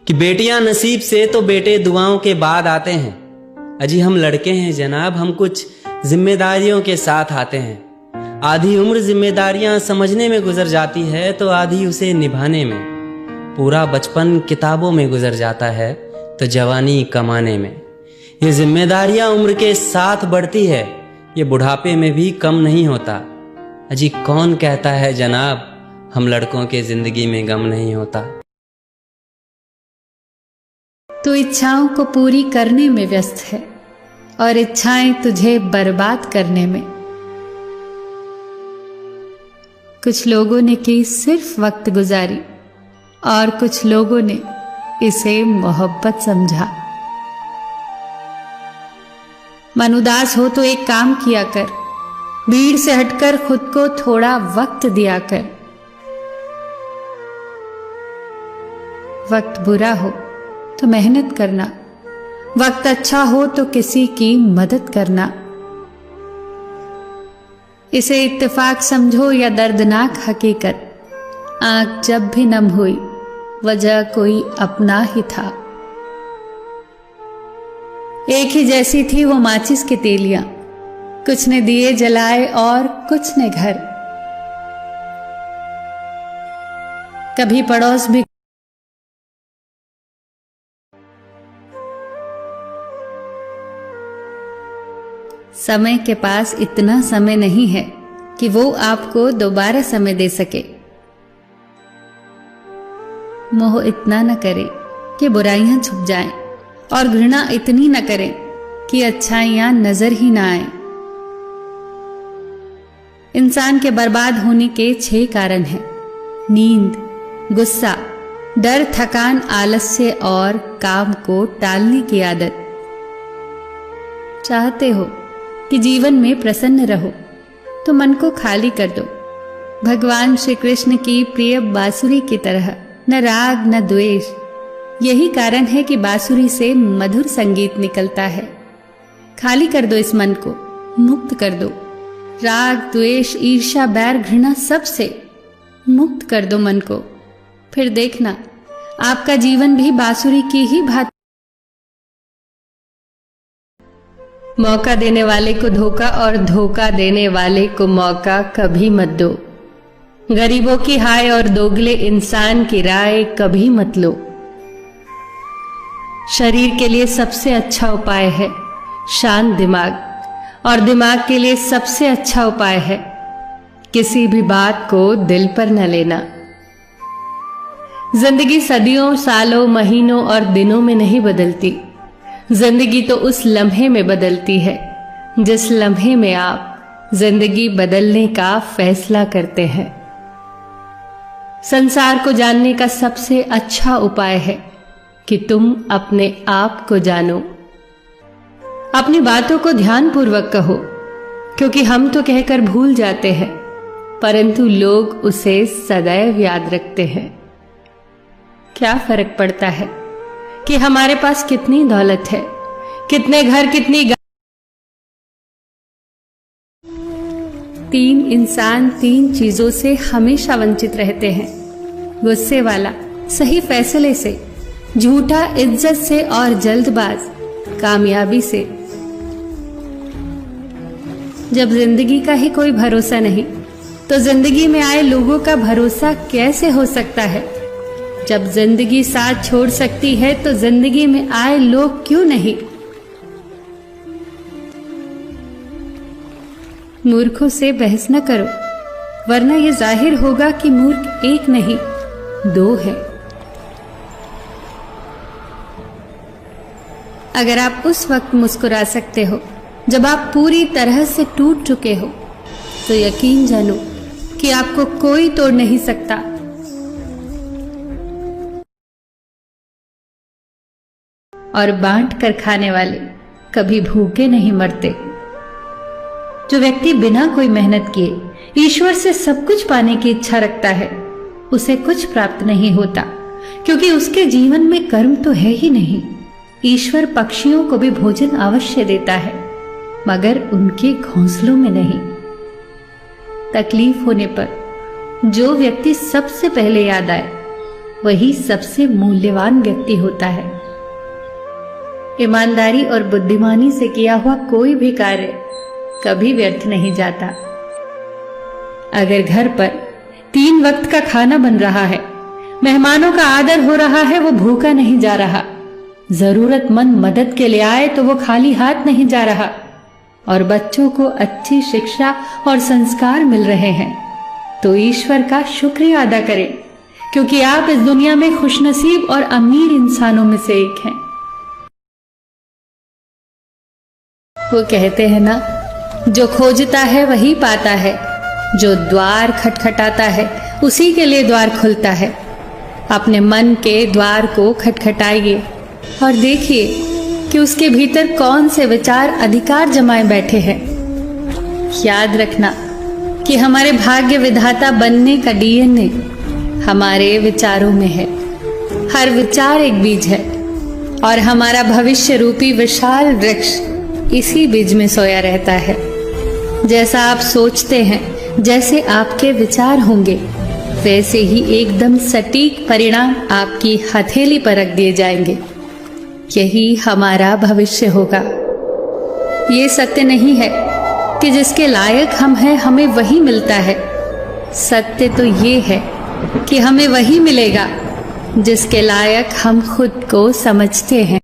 कि बेटियां नसीब से तो बेटे दुआओं के बाद आते हैं। अजी हम लड़के हैं जनाब, हम कुछ जिम्मेदारियों के साथ आते हैं। आधी उम्र जिम्मेदारियां समझने में गुजर जाती है तो आधी उसे निभाने में। पूरा बचपन किताबों में गुजर जाता है तो जवानी कमाने में। ये जिम्मेदारियां उम्र के साथ बढ़ती है, ये बुढ़ापे में भी कम नहीं होता। अजी कौन कहता है जनाब हम लड़कों के जिंदगी में गम नहीं होता। तू इच्छाओं को पूरी करने में व्यस्त है और इच्छाएं तुझे बर्बाद करने में। कुछ लोगों ने की सिर्फ वक्त गुजारी और कुछ लोगों ने इसे मोहब्बत समझा। मन उदास हो तो एक काम किया कर, भीड़ से हटकर खुद को थोड़ा वक्त दिया कर। वक्त बुरा हो तो मेहनत करना, वक्त अच्छा हो तो किसी की मदद करना। इसे इत्तेफाक समझो या दर्दनाक हकीकत, आंख जब भी नम हुई वजह कोई अपना ही था। एक ही जैसी थी वो माचिस की तीलियां, कुछ ने दिए जलाए और कुछ ने घर। कभी पड़ोस भी समय के पास इतना समय नहीं है कि वो आपको दोबारा समय दे सके। मोह इतना न करे कि बुराइयां छुप जाएं और घृणा इतनी न करे कि अच्छाइयां नजर ही ना आए। इंसान के बर्बाद होने के 6 कारण हैं: नींद, गुस्सा, डर, थकान, आलस्य और काम को टालने की आदत। चाहते हो कि जीवन में प्रसन्न रहो तो मन को खाली कर दो। भगवान श्री कृष्ण की प्रिय बांसुरी की तरह, न राग न द्वेष। यही कारण है कि बांसुरी से मधुर संगीत निकलता है। खाली कर दो इस मन को, मुक्त कर दो। राग, द्वेष, ईर्ष्या, बैर, घृणा सब से मुक्त कर दो मन को। फिर देखना आपका जीवन भी बांसुरी की ही भांति। मौका देने वाले को धोखा और धोखा देने वाले को मौका कभी मत दो। गरीबों की हाय और दोगले इंसान की राय कभी मत लो। शरीर के लिए सबसे अच्छा उपाय है शांत दिमाग, और दिमाग के लिए सबसे अच्छा उपाय है किसी भी बात को दिल पर न लेना। जिंदगी सदियों, सालों, महीनों और दिनों में नहीं बदलती। जिंदगी तो उस लम्हे में बदलती है जिस लम्हे में आप जिंदगी बदलने का फैसला करते हैं। संसार को जानने का सबसे अच्छा उपाय है कि तुम अपने आप को जानो। अपनी बातों को ध्यानपूर्वक कहो, क्योंकि हम तो कहकर भूल जाते हैं परंतु लोग उसे सदैव याद रखते हैं। क्या फर्क पड़ता है कि हमारे पास कितनी दौलत है, कितने घर, कितनी 3 इंसान 3 चीजों से हमेशा वंचित रहते हैं: गुस्से वाला सही फैसले से, झूठा इज्जत से और जल्दबाज कामयाबी से। जब जिंदगी का ही कोई भरोसा नहीं तो जिंदगी में आए लोगों का भरोसा कैसे हो सकता है? जब जिंदगी साथ छोड़ सकती है तो जिंदगी में आए लोग क्यों नहीं? मूर्खों से बहस न करो, वरना यह जाहिर होगा कि मूर्ख एक नहीं 2 है। अगर आप उस वक्त मुस्कुरा सकते हो जब आप पूरी तरह से टूट चुके हो, तो यकीन जानो कि आपको कोई तोड़ नहीं सकता। और बांट कर खाने वाले कभी भूखे नहीं मरते। जो व्यक्ति बिना कोई मेहनत किए ईश्वर से सब कुछ पाने की इच्छा रखता है, उसे कुछ प्राप्त नहीं होता, क्योंकि उसके जीवन में कर्म तो है ही नहीं। ईश्वर पक्षियों को भी भोजन अवश्य देता है, मगर उनके घोंसलों में नहीं। तकलीफ होने पर जो व्यक्ति सबसे पहले याद आए वही सबसे मूल्यवान व्यक्ति होता है। ईमानदारी और बुद्धिमानी से किया हुआ कोई भी कार्य कभी व्यर्थ नहीं जाता। अगर घर पर 3 वक्त का खाना बन रहा है, मेहमानों का आदर हो रहा है, वो भूखा नहीं जा रहा, जरूरतमंद मदद के लिए आए तो वो खाली हाथ नहीं जा रहा, और बच्चों को अच्छी शिक्षा और संस्कार मिल रहे हैं, तो ईश्वर का शुक्रिया अदा करें, क्योंकि आप इस दुनिया में खुशनसीब और अमीर इंसानों में से एक हैं। वो कहते हैं ना, जो खोजता है वही पाता है, जो द्वार खटखटाता है उसी के लिए द्वार खुलता है। अपने मन के द्वार को खटखटाइए और देखिए कि उसके भीतर कौन से विचार अधिकार जमाए बैठे हैं। याद रखना कि हमारे भाग्य विधाता बनने का डीएनए हमारे विचारों में है। हर विचार एक बीज है और हमारा भविष्य रूपी विशाल वृक्ष इसी बीज में सोया रहता है। जैसा आप सोचते हैं, जैसे आपके विचार होंगे, वैसे ही एकदम सटीक परिणाम आपकी हथेली पर रख दिए जाएंगे। यही हमारा भविष्य होगा। ये सत्य नहीं है कि जिसके लायक हम हैं हमें वही मिलता है। सत्य तो ये है कि हमें वही मिलेगा जिसके लायक हम खुद को समझते हैं।